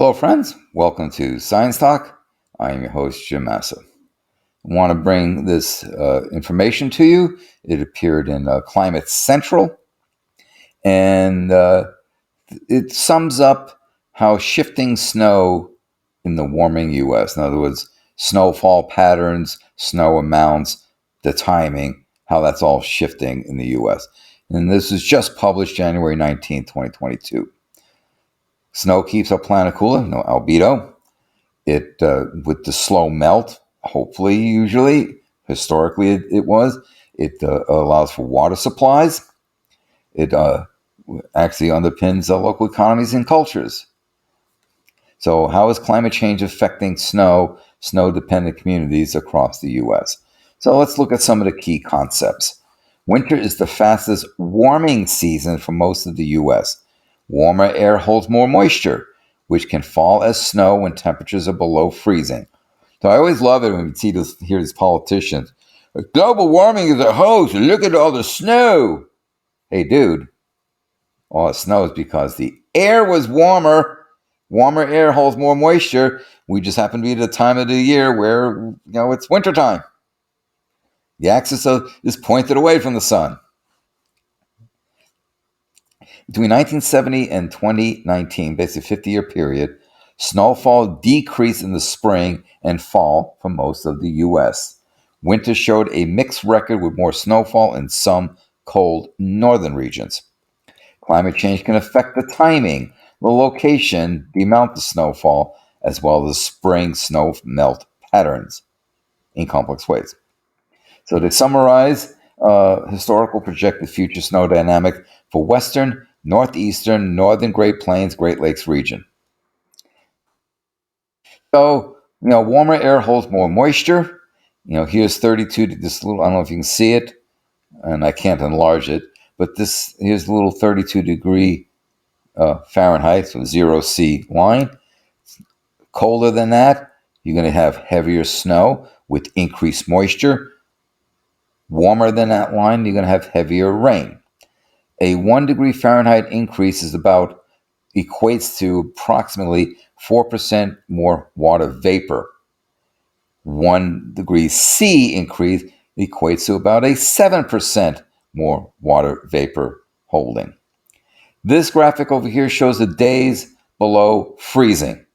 Hello, friends. Welcome to Science Talk. I am your host, Jim Massa. I want to bring this information to you. It appeared in Climate Central, and it sums up how shifting snow in the warming U.S., in other words, snowfall patterns, snow amounts, the timing, how that's all shifting in the U.S. And this was just published January 19th, 2022. Snow keeps our planet cooler, no albedo. It with the slow melt, hopefully, usually, historically, it was. It allows for water supplies. It actually underpins local economies and cultures. So, how is climate change affecting snow-dependent communities across the U.S.? So, let's look at some of the key concepts. Winter is the fastest warming season for most of the U.S. Warmer air holds more moisture, which can fall as snow when temperatures are below freezing. So I always love it when we hear these politicians. Global warming is a hoax. Look at all the snow. Hey, dude, all the snow is because the air was warmer. Warmer air holds more moisture. We just happen to be at the time of the year where, it's wintertime. The axis is pointed away from the sun. Between 1970 and 2019, basically a 50-year period, snowfall decreased in the spring and fall for most of the U.S. Winter showed a mixed record with more snowfall in some cold northern regions. Climate change can affect the timing, the location, the amount of snowfall, as well as spring snow melt patterns in complex ways. So to summarize, historical projected future snow dynamics for western, northeastern, northern Great Plains, Great Lakes region. So, warmer air holds more moisture. Here's 32, this little, I don't know if you can see it, and I can't enlarge it, but here's a little 32 degree Fahrenheit, so 0C line. Colder than that, you're going to have heavier snow with increased moisture. Warmer than that line, you're going to have heavier rain. A 1 degree Fahrenheit increase equates to approximately 4% more water vapor. 1 degree C increase equates to about a 7% more water vapor holding. This graphic over here shows the days below freezing.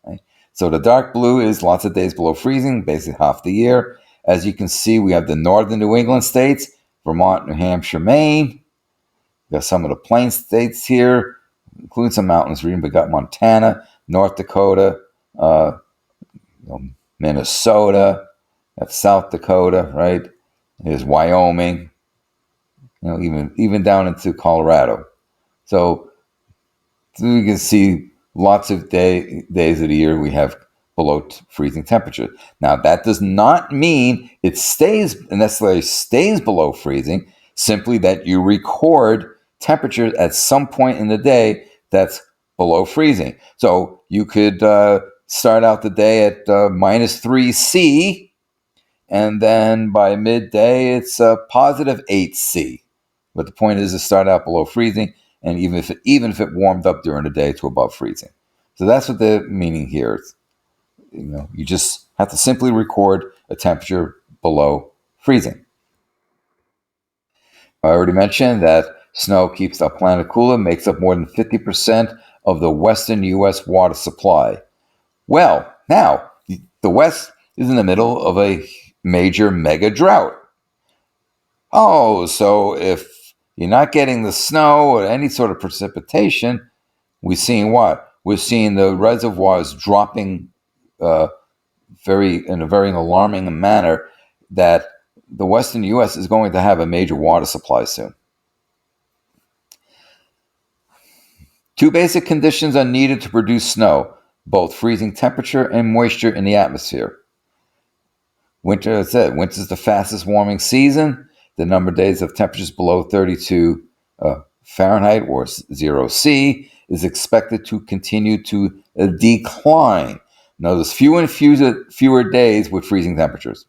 Right? So the dark blue is lots of days below freezing, basically half the year. As you can see, we have the northern New England states, Vermont, New Hampshire, Maine. We got some of the plain states here, including some mountains region. We got Montana, North Dakota, Minnesota, that's South Dakota, right? There's Wyoming, even down into Colorado. So you can see lots of days of the year we have below freezing temperature. Now, that does not mean it necessarily stays below freezing, simply that you record temperatures at some point in the day that's below freezing. So you could start out the day at minus 3C, and then by midday it's positive 8C. But the point is to start out below freezing, and even if it warmed up during the day to above freezing. So that's what the meaning here is. You just have to simply record a temperature below freezing. I already mentioned that snow keeps our planet cooler, makes up more than 50% of the western U.S. water supply. Well, now, the West is in the middle of a major mega drought. Oh, so if you're not getting the snow or any sort of precipitation, we're seeing what? We're seeing the reservoirs dropping in a very alarming manner, that the western U.S. is going to have a major water supply soon. Two basic conditions are needed to produce snow, both freezing temperature and moisture in the atmosphere. Winter, as I said, winter is the fastest warming season. The number of days of temperatures below 32 Fahrenheit or 0C is expected to continue to decline. Notice fewer and fewer days with freezing temperatures.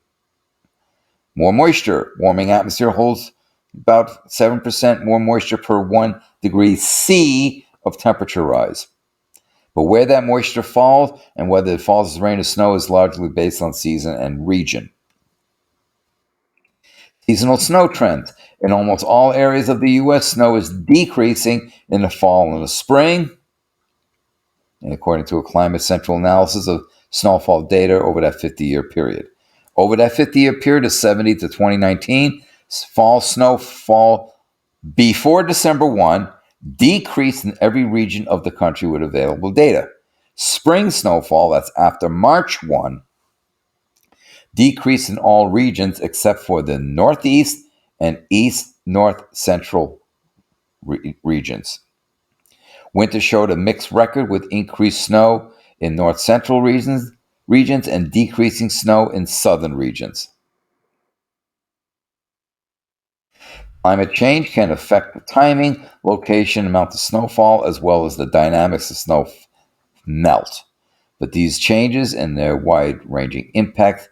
More moisture. Warming atmosphere holds about 7% more moisture per 1 degree C of temperature rise. But where that moisture falls and whether it falls as rain or snow is largely based on season and region. Seasonal snow trends. In almost all areas of the U.S., snow is decreasing in the fall and the spring. And according to a Climate Central analysis of snowfall data over that 50-year period. Over that 50-year period of 70 to 2019, fall snowfall before December 1 decreased in every region of the country with available data. Spring snowfall, that's after March 1, decreased in all regions except for the Northeast and East North Central regions. Winter showed a mixed record with increased snow in North Central regions and decreasing snow in southern regions. Climate change can affect the timing, location, amount of snowfall, as well as the dynamics of snow melt. But these changes and their wide-ranging impact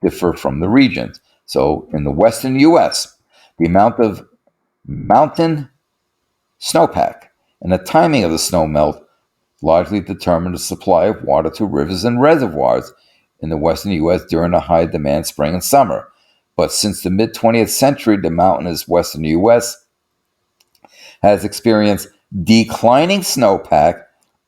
differ from the regions. So in the western U.S., the amount of mountain snowpack and the timing of the snow melt largely determine the supply of water to rivers and reservoirs in the western U.S. during the high demand spring and summer. But since the mid 20th century, the mountainous western U.S. has experienced declining snowpack,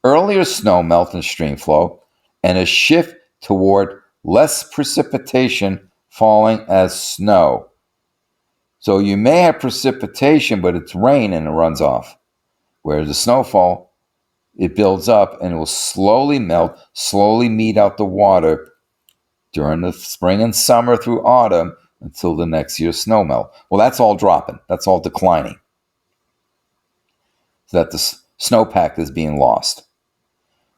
earlier snow melt and stream flow, and a shift toward less precipitation falling as snow. So you may have precipitation, but it's rain and it runs off. Whereas the snowfall, it builds up and it will slowly melt, slowly meet out the water during the spring and summer through autumn until the next year's snow melt. Well, that's all dropping. That's all declining. So that the snowpack is being lost,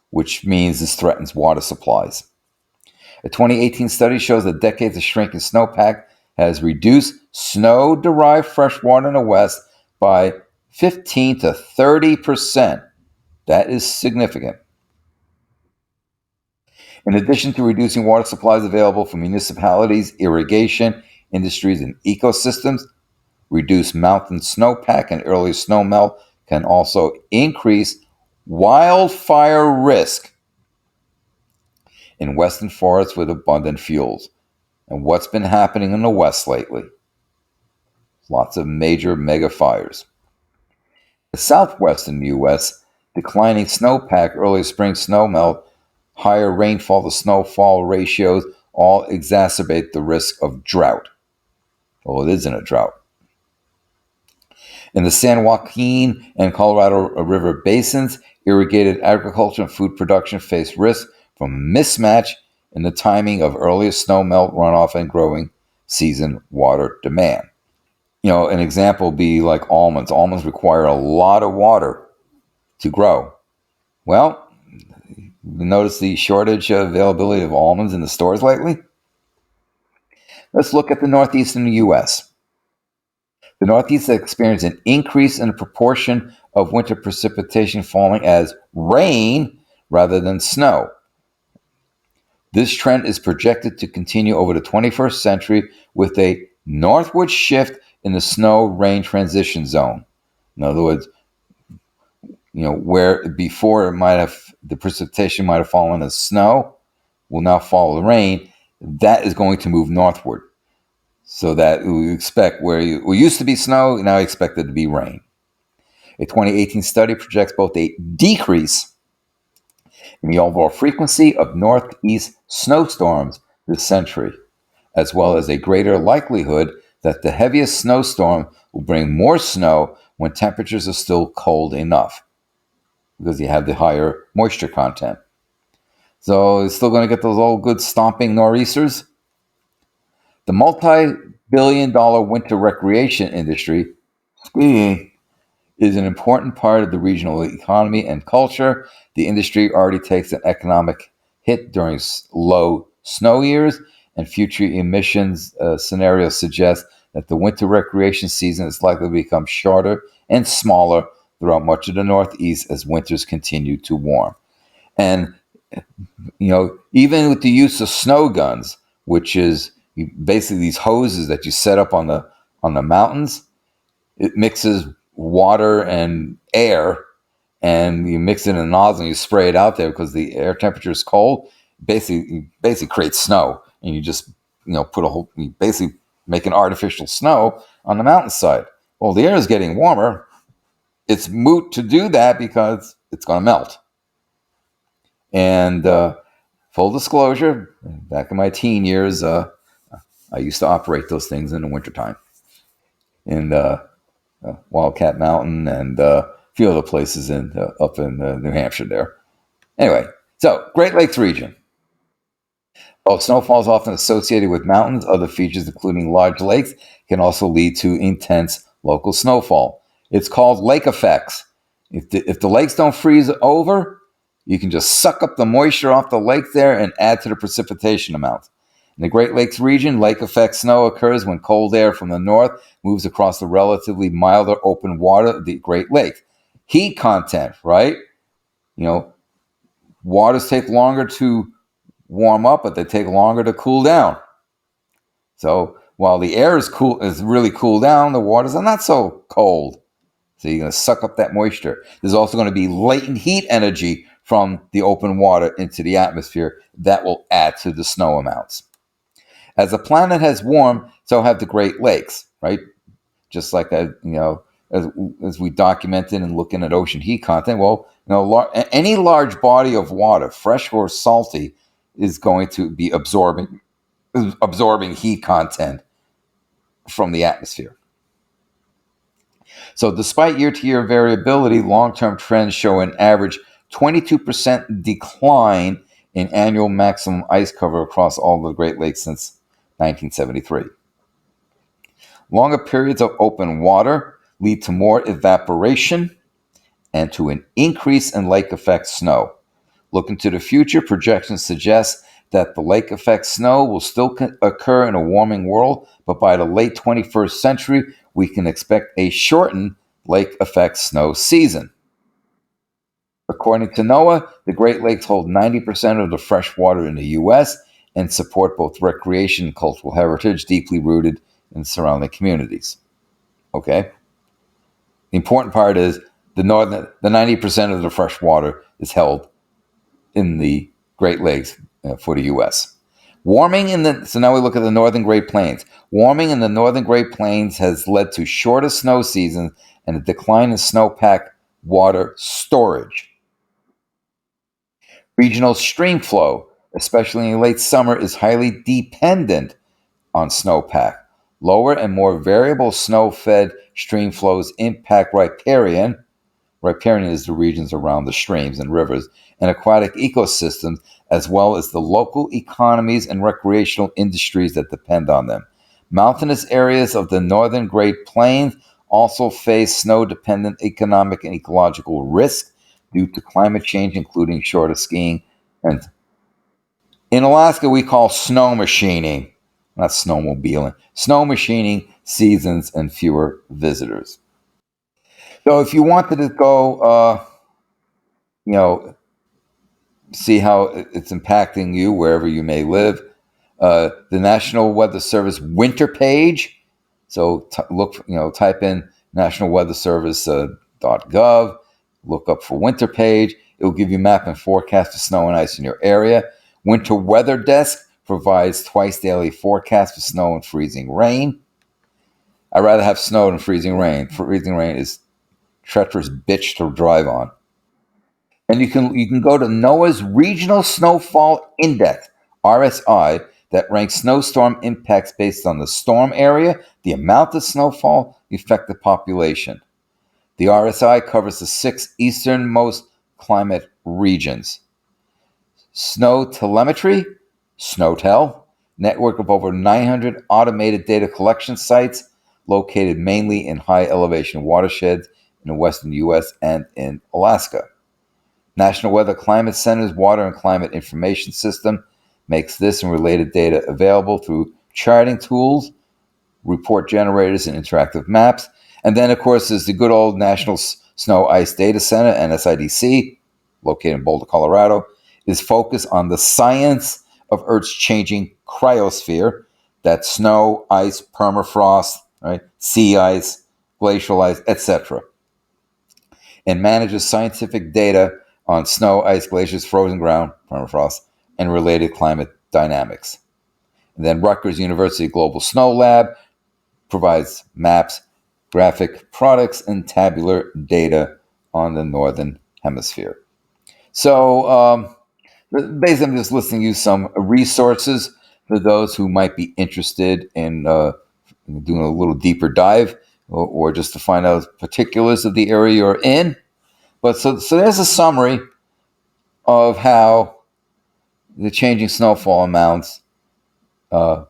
which means this threatens water supplies. A 2018 study shows that decades of shrinking snowpack has reduced snow-derived freshwater in the West by 15 to 30%. That is significant. In addition to reducing water supplies available for municipalities, irrigation, industries, and ecosystems, reduced mountain snowpack and early snowmelt can also increase wildfire risk in western forests with abundant fuels. And what's been happening in the West lately? Lots of major mega fires. The southwestern U.S., declining snowpack, early spring snowmelt, higher rainfall to snowfall ratios all exacerbate the risk of drought. Well, it isn't a drought. In the San Joaquin and Colorado River basins, irrigated agriculture and food production face risk from mismatch in the timing of earliest snowmelt runoff and growing season water demand. An example would be like almonds. Almonds require a lot of water to grow. Well, notice the shortage of availability of almonds in the stores lately? Let's look at the northeastern U.S. The Northeast has experienced an increase in the proportion of winter precipitation falling as rain rather than snow. This trend is projected to continue over the 21st century with a northward shift in the snow-rain transition zone. In other words, where before the precipitation might have fallen as snow, will now fall as rain. That is going to move northward. So that we expect where it used to be snow, now expected to be rain. A 2018 study projects both a decrease in the overall frequency of northeast snowstorms this century, as well as a greater likelihood that the heaviest snowstorm will bring more snow when temperatures are still cold enough, because you have the higher moisture content. So it's still going to get those old good stomping nor'easters. The multi-billion-dollar winter recreation industry, skiing, is an important part of the regional economy and culture. The industry already takes an economic hit during low snow years, and future emissions scenarios suggest that the winter recreation season is likely to become shorter and smaller throughout much of the Northeast as winters continue to warm. And, even with the use of snow guns, which is basically these hoses that you set up on the mountains, it mixes water and air, and you mix it in a nozzle and you spray it out there because the air temperature is cold. Basically creates snow, and you just you basically make an artificial snow on the mountainside. Well, the air is getting warmer. It's moot to do that because it's going to melt. And full disclosure, back in my teen years, I used to operate those things in the wintertime in Wildcat Mountain and a few other places up in New Hampshire there. Anyway, so Great Lakes region. While snowfall is often associated with mountains, other features, including large lakes, can also lead to intense local snowfall. It's called lake effects. If the lakes don't freeze over, you can just suck up the moisture off the lake there and add to the precipitation amount. In the Great Lakes region, lake effect snow occurs when cold air from the north moves across the relatively milder open water of the Great Lakes. Heat content, right? Waters take longer to warm up, but they take longer to cool down. So while the air is really cool down, the waters are not so cold. So you're going to suck up that moisture. There's also going to be latent heat energy from the open water into the atmosphere that will add to the snow amounts. As the planet has warmed, so have the Great Lakes, right? Just like as we documented and looking at ocean heat content. Well, any large body of water, fresh or salty, is going to be absorbing heat content from the atmosphere. So despite year-to-year variability, long-term trends show an average 22% decline in annual maximum ice cover across all the Great Lakes since 1973. Longer periods of open water lead to more evaporation and to an increase in lake effect snow. Looking to the future, projections suggest that the lake effect snow will still occur in a warming world, but by the late 21st century, we can expect a shortened lake effect snow season. According to NOAA, the Great Lakes hold 90% of the fresh water in the U.S. and support both recreation and cultural heritage deeply rooted in surrounding communities. Okay? The important part is the 90% of the fresh water is held in the Great Lakes for the U.S. So now we look at the Northern Great Plains. Warming in the Northern Great Plains has led to shorter snow seasons and a decline in snowpack water storage. Regional stream flow, especially in late summer, is highly dependent on snowpack. Lower and more variable snow-fed stream flows impact riparian. Riparian is the regions around the streams and rivers and aquatic ecosystems, as well as the local economies and recreational industries that depend on them. Mountainous areas of the Northern Great Plains also face snow-dependent economic and ecological risk due to climate change, including shorter skiing. And in Alaska, we call snow machining, not snowmobiling, snow machining seasons and fewer visitors. So if you wanted to go, see how it's impacting you wherever you may live, the National Weather Service winter page. So type in National Weather Service.gov, look up for winter page. It will give you map and forecast for snow and ice in your area. Winter Weather Desk provides twice daily forecast for snow and freezing rain. I'd rather have snow than freezing rain. Freezing rain is treacherous bitch to drive on. And you can go to NOAA's Regional Snowfall Index, RSI, that ranks snowstorm impacts based on the storm area, the amount of snowfall, the affected population. The RSI covers the 6 easternmost climate regions. Snow telemetry, SnowTel, network of over 900 automated data collection sites located mainly in high elevation watersheds in the western U.S. and in Alaska. National Weather Climate Center's Water and Climate Information System makes this and related data available through charting tools, report generators, and interactive maps. And then, of course, there's the good old National Snow Ice Data Center, NSIDC, located in Boulder, Colorado, is focused on the science of Earth's changing cryosphere. That's snow, ice, permafrost, right? Sea ice, glacial ice, etc. and manages scientific data on snow, ice, glaciers, frozen ground, permafrost, and related climate dynamics. And then Rutgers University Global Snow Lab provides maps, graphic products, and tabular data on the Northern Hemisphere. So basically, I'm just listing you some resources for those who might be interested in doing a little deeper dive or just to find out particulars of the area you're in. But so there's a summary of how the changing snowfall amounts, the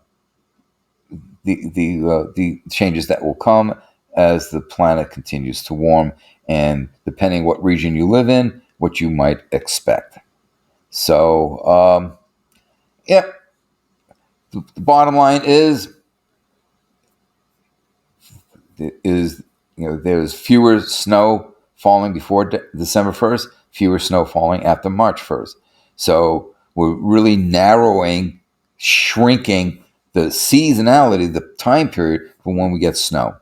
changes that will come as the planet continues to warm, and depending what region you live in, what you might expect. So, yeah, the bottom line is there's fewer snow falling before December 1st, fewer snow falling after March 1st. So we're really shrinking the seasonality, the time period for when we get snow.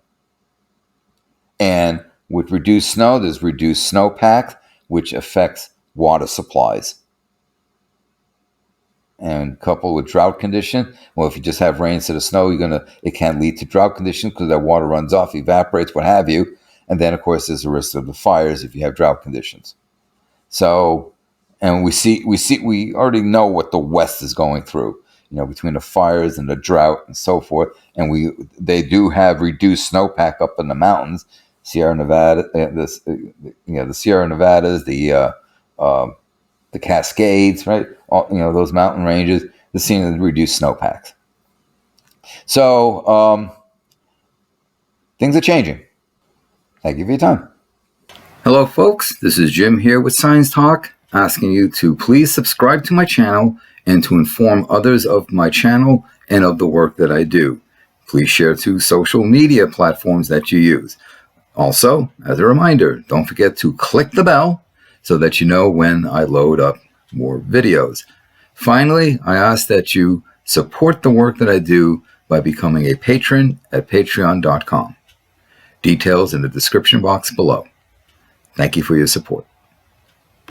And with reduced snow, there's reduced snowpack, which affects water supplies. And coupled with drought condition, well, if you just have rain instead of snow, it can lead to drought conditions because that water runs off, evaporates, what have you. And then, of course, there's the risk of the fires if you have drought conditions. So, and we already know what the West is going through, between the fires and the drought and so forth. And they do have reduced snowpack up in the mountains, Sierra Nevada, the Sierra Nevadas, the Cascades, right? Those mountain ranges, they're seeing reduced snowpacks. So things are changing. Thank you for your time. Hello, folks. This is Jim here with Science Talk, asking you to please subscribe to my channel and to inform others of my channel and of the work that I do. Please share to social media platforms that you use. Also, as a reminder, don't forget to click the bell so that you know when I load up more videos. Finally, I ask that you support the work that I do by becoming a patron at patreon.com. Details in the description box below. Thank you for your support.